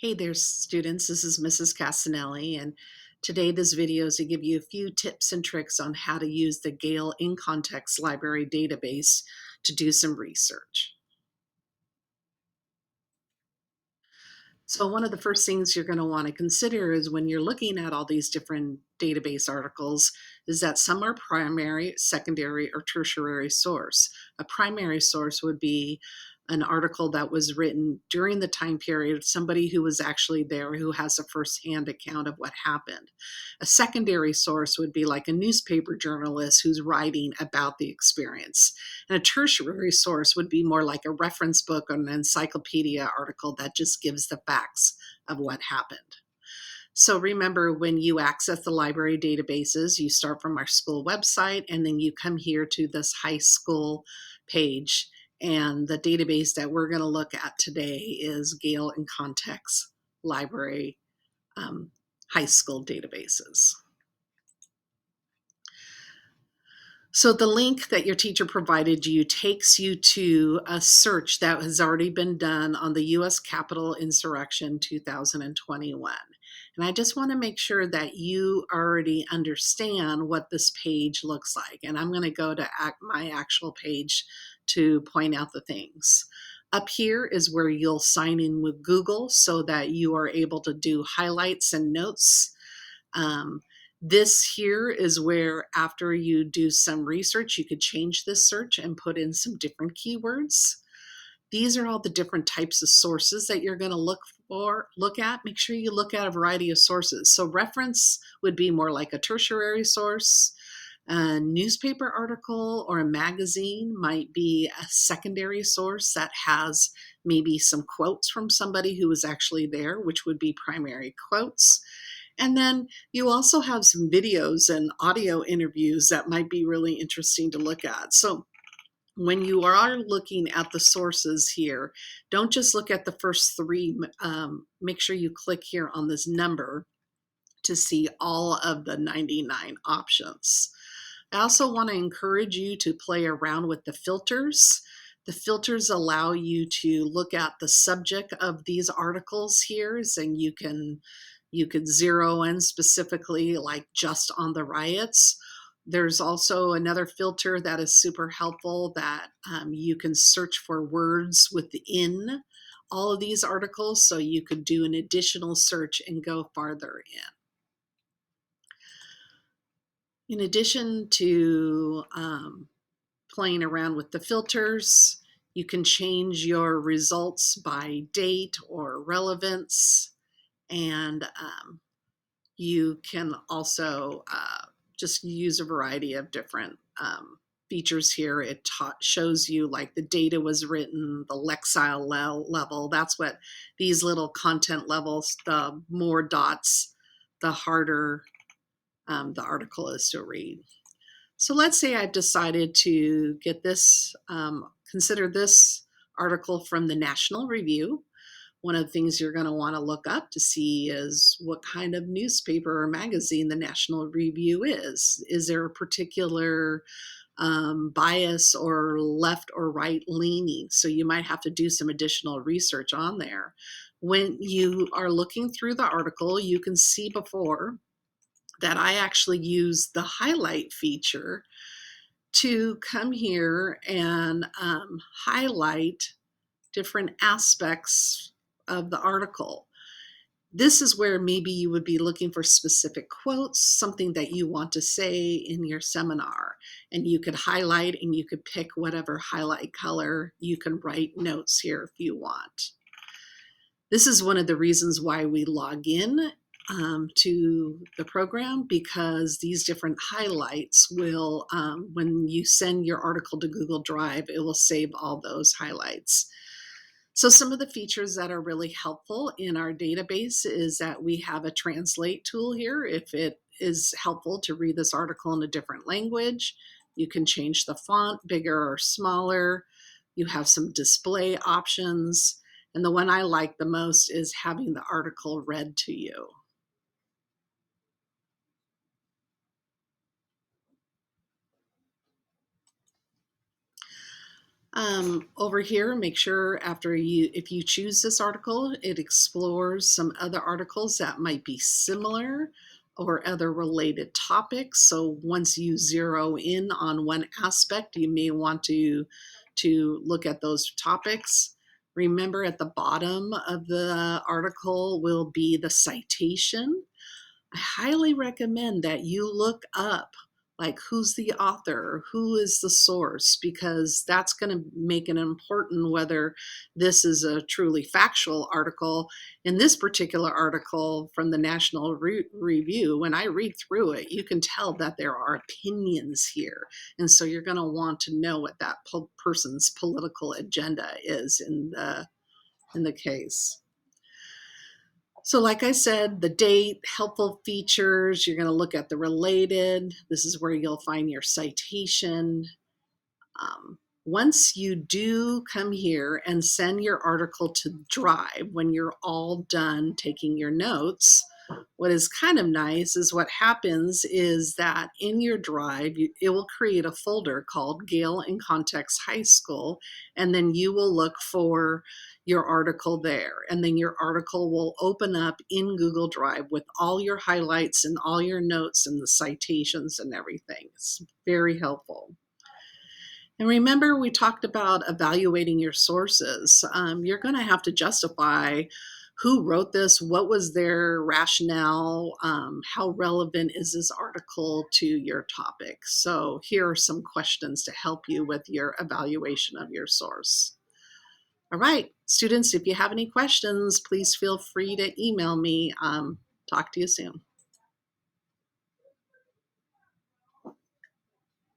Hey there, students. This is Mrs. Castanelli, and today this video is to give you a few tips and tricks on how to use the Gale in Context Library database to do some research. So one of the first things you're going to want to consider is when you're looking at all these different database articles is that some are primary, secondary, or tertiary source. A primary source would be an article that was written during the time period, somebody who was actually there who has a firsthand account of what happened. A secondary source would be like a newspaper journalist who's writing about the experience. And a tertiary source would be more like a reference book or an encyclopedia article that just gives the facts of what happened. So remember, when you access the library databases, you start from our school website and then you come here to this high school page. And the database that we're going to look at today is Gale in Context Library high school databases. So the link that your teacher provided you takes you to a search that has already been done on the U.S. Capitol Insurrection 2021. And I just want to make sure that you already understand what this page looks like. And I'm going to go to my actual page to point out the things. Up here is where you'll sign in with Google so that you are able to do highlights and notes. This here is where after you do some research, you could change this search and put in some different keywords. These are all the different types of sources that you're going to look at. Make sure you look at a variety of sources. So reference would be more like a tertiary source. A newspaper article or a magazine might be a secondary source that has maybe some quotes from somebody who was actually there, which would be primary quotes. And then you also have some videos and audio interviews that might be really interesting to look at. So when you are looking at the sources here, don't just look at the first three. Make sure you click here on this number to see all of the 99 options. I also want to encourage you to play around with the filters. The filters allow you to look at the subject of these articles here, and you could zero in specifically like just on the riots. There's also another filter that is super helpful that you can search for words within all of these articles, so you could do an additional search and go farther in. In addition to playing around with the filters, you can change your results by date or relevance, and you can also just use a variety of different features here. It shows you like the data was written, the lexile level. That's what these little content levels, the more dots, the harder the article is to read. So let's say I've decided to get this, consider this article from the National Review. One of the things you're going to want to look up to see is what kind of newspaper or magazine the National Review is. Is there a particular bias or left or right leaning? So you might have to do some additional research on there. When you are looking through the article, you can see before that I actually use the highlight feature to come here and highlight different aspects of the article. This is where maybe you would be looking for specific quotes, something that you want to say in your seminar, and you could highlight and you could pick whatever highlight color. You can write notes here if you want. This is one of the reasons why we log in to the program, because these different highlights will, when you send your article to Google Drive, it will save all those highlights. So some of the features that are really helpful in our database is that we have a translate tool here. If it is helpful to read this article in a different language, you can change the font, bigger or smaller. You have some display options. And the one I like the most is having the article read to you. Over here, make sure if you choose this article, it explores some other articles that might be similar or other related topics. So once you zero in on one aspect, you may want to look at those topics. Remember, at the bottom of the article will be the citation. I highly recommend that you look up like who's the author, who is the source, because that's going to make it important whether this is a truly factual article. In this particular article from the National Review, when I read through it, you can tell that there are opinions here. And so you're going to want to know what that person's political agenda is in the case. So like I said, the date, helpful features, you're going to look at the related. This is where you'll find your citation. Once you do come here and send your article to Drive, when you're all done taking your notes, what is kind of nice is what happens is that in your Drive, it will create a folder called Gale in Context High School, and then you will look for your article there. And then your article will open up in Google Drive with all your highlights and all your notes and the citations and everything. It's very helpful. And remember, we talked about evaluating your sources. You're going to have to justify who wrote this, what was their rationale, how relevant is this article to your topic. So here are some questions to help you with your evaluation of your source. All right, students, if you have any questions, please feel free to email me. Talk to you soon.